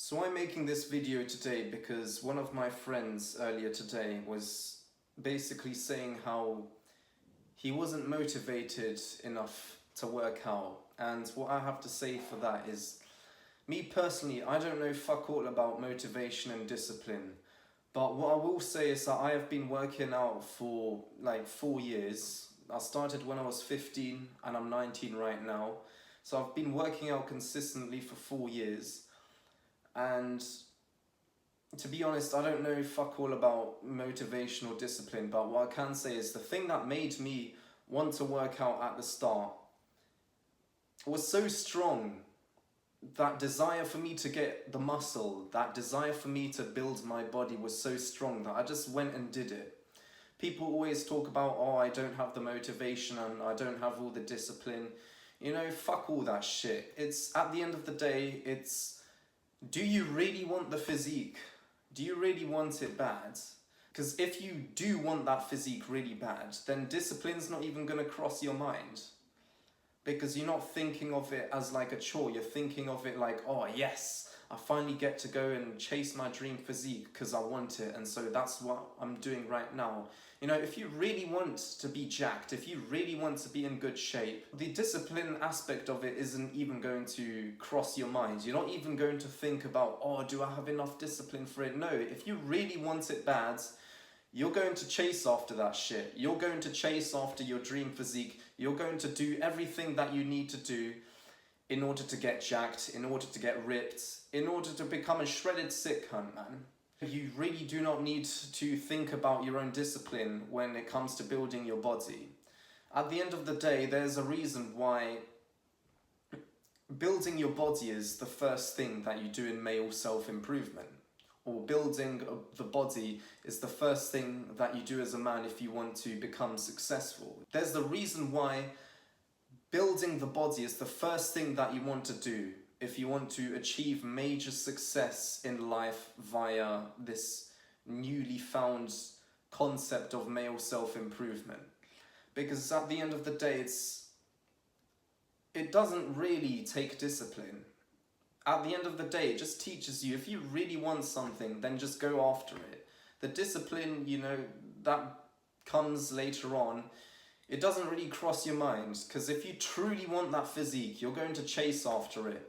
So I'm making this video today because one of my friends earlier today was basically saying how he wasn't motivated enough to work out. And what I have to say for that is, me personally, I don't know fuck all about motivation and discipline. But what I will say is that I have been working out for like 4 years. I started when I was 15 and I'm 19 right now. So I've been working out consistently for 4 years. And to be honest, I don't know fuck all about motivation or discipline, but what I can say is the thing that made me want to work out at the start was so strong. That desire for me to get the muscle, that desire for me to build my body was so strong that I just went and did it. People always talk about, oh, I don't have the motivation and I don't have all the discipline. You know, fuck all that shit. It's, at the end of the day, it's, do you really want the physique? Do you really want it bad? Because if you do want that physique really bad, then discipline's not even going to cross your mind. Because you're not thinking of it as like a chore, you're thinking of it like, oh yes, I finally get to go and chase my dream physique because I want it, and so that's what I'm doing right now. You know, if you really want to be jacked, if you really want to be in good shape, the discipline aspect of it isn't even going to cross your mind. You're not even going to think about, oh, do I have enough discipline for it? No, if you really want it bad, you're going to chase after that shit. You're going to chase after your dream physique. You're going to do everything that you need to do in order to get jacked, in order to get ripped, in order to become a shredded sick cunt, man. You really do not need to think about your own discipline when it comes to building your body. At the end of the day, there's a reason why building your body is the first thing that you do in male self-improvement. Or building the body is the first thing that you do as a man if you want to become successful. There's the reason why building the body is the first thing that you want to do if you want to achieve major success in life via this newly found concept of male self-improvement. Because at the end of the day, it doesn't really take discipline. At the end of the day, it just teaches you, if you really want something, then just go after it. The discipline, you know, that comes later on, it doesn't really cross your mind, because if you truly want that physique, you're going to chase after it.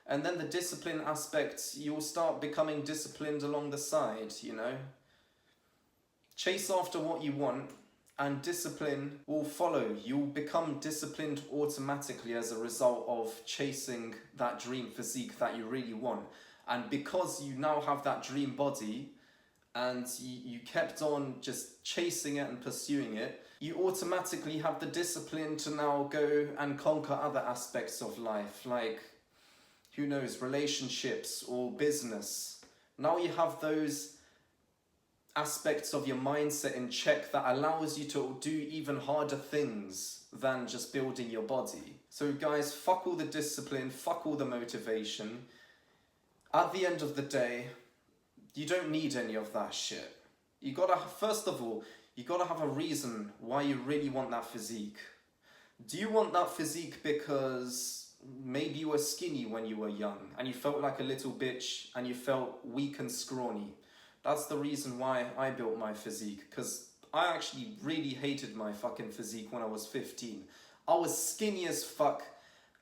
And then the discipline aspect, you'll start becoming disciplined along the side, you know. Chase after what you want, and discipline will follow. You'll become disciplined automatically as a result of chasing that dream physique that you really want. And because you now have that dream body and you kept on just chasing it and pursuing it, you automatically have the discipline to now go and conquer other aspects of life, like, who knows, relationships or business. Now you have those aspects of your mindset in check that allows you to do even harder things than just building your body. So guys, fuck all the discipline, fuck all the motivation. At the end of the day, you don't need any of that shit. You gotta, first of all, you gotta have a reason why you really want that physique. Do you want that physique because maybe you were skinny when you were young and you felt like a little bitch and you felt weak and scrawny? That's the reason why I built my physique, because I actually really hated my fucking physique when I was 15. I was skinny as fuck,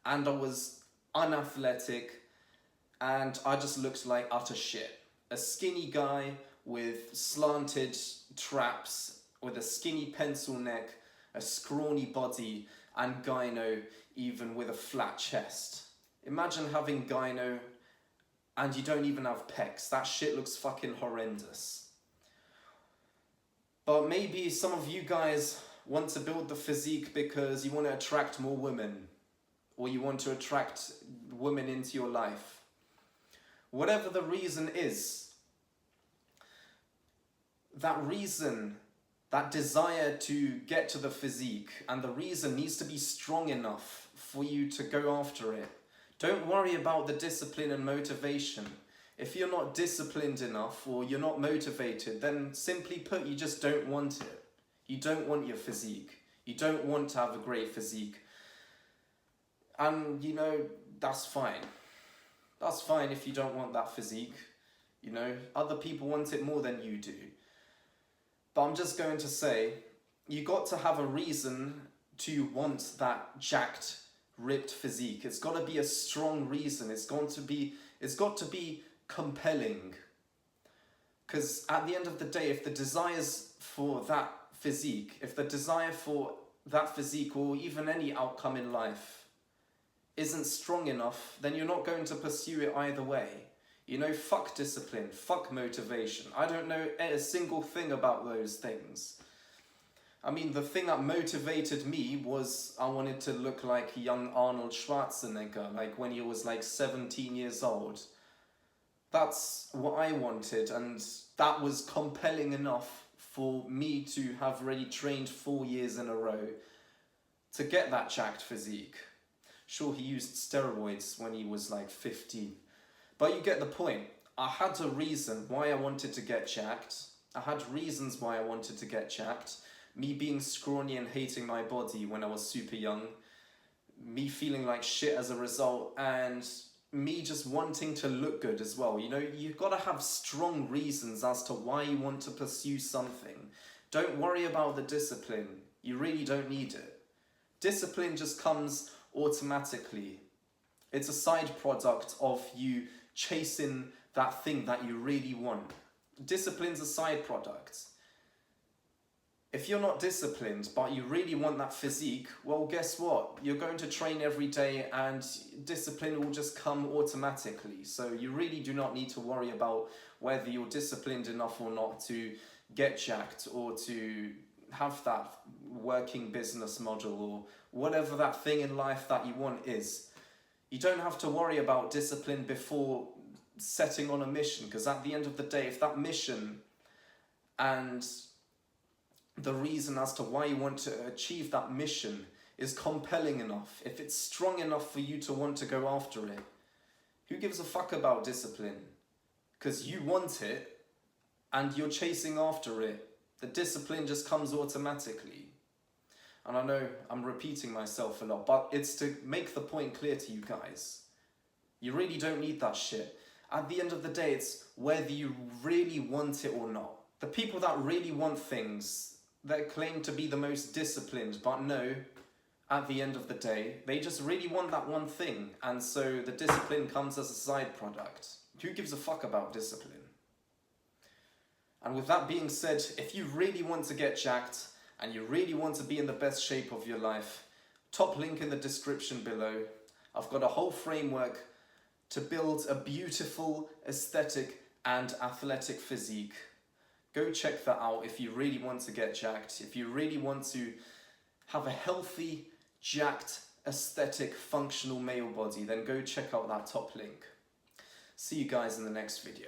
and I was unathletic, and I just looked like utter shit. A skinny guy with slanted traps, with a skinny pencil neck, a scrawny body, and gyno even with a flat chest. Imagine having gyno and you don't even have pecs. That shit looks fucking horrendous. But maybe some of you guys want to build the physique because you want to attract more women, or you want to attract women into your life. Whatever the reason is, that reason, that desire to get to the physique, and the reason needs to be strong enough for you to go after it. Don't worry about the discipline and motivation. If you're not disciplined enough or you're not motivated, then simply put, you just don't want it. You don't want your physique. You don't want to have a great physique. And, you know, that's fine. That's fine if you don't want that physique. You know, other people want it more than you do. But I'm just going to say, you got to have a reason to want that jacked, ripped physique. It's got to be a strong reason. It's got to be compelling. Because at the end of the day, if the desires for that physique, if the desire for that physique or even any outcome in life isn't strong enough, then you're not going to pursue it either way. You know, fuck discipline, fuck motivation. I don't know a single thing about those things. I mean, the thing that motivated me was I wanted to look like young Arnold Schwarzenegger, like when he was like 17 years old. That's what I wanted, and that was compelling enough for me to have already trained 4 years in a row to get that jacked physique. Sure, he used steroids when he was like 15. But you get the point. I had a reason why I wanted to get jacked. I had reasons why I wanted to get jacked. Me being scrawny and hating my body when I was super young. Me feeling like shit as a result. And me just wanting to look good as well. You know, you've got to have strong reasons as to why you want to pursue something. Don't worry about the discipline. You really don't need it. Discipline just comes automatically. It's a side product of you chasing that thing that you really want. Discipline's a side product. If you're not disciplined, but you really want that physique, well, guess what? You're going to train every day and discipline will just come automatically. So you really do not need to worry about whether you're disciplined enough or not to get jacked or to have that working business model or whatever that thing in life that you want is. You don't have to worry about discipline before setting on a mission, because at the end of the day, if that mission and the reason as to why you want to achieve that mission is compelling enough, if it's strong enough for you to want to go after it, who gives a fuck about discipline? Because you want it and you're chasing after it. The discipline just comes automatically. And I know I'm repeating myself a lot, but it's to make the point clear to you guys. You really don't need that shit. At the end of the day, it's whether you really want it or not. The people that really want things, that claim to be the most disciplined, but no, at the end of the day, they just really want that one thing. And so the discipline comes as a side product. Who gives a fuck about discipline? And with that being said, if you really want to get jacked and you really want to be in the best shape of your life, top link in the description below. I've got a whole framework to build a beautiful, aesthetic and athletic physique. Go check that out if you really want to get jacked, if you really want to have a healthy, jacked, aesthetic, functional male body, then go check out that top link. See you guys in the next video.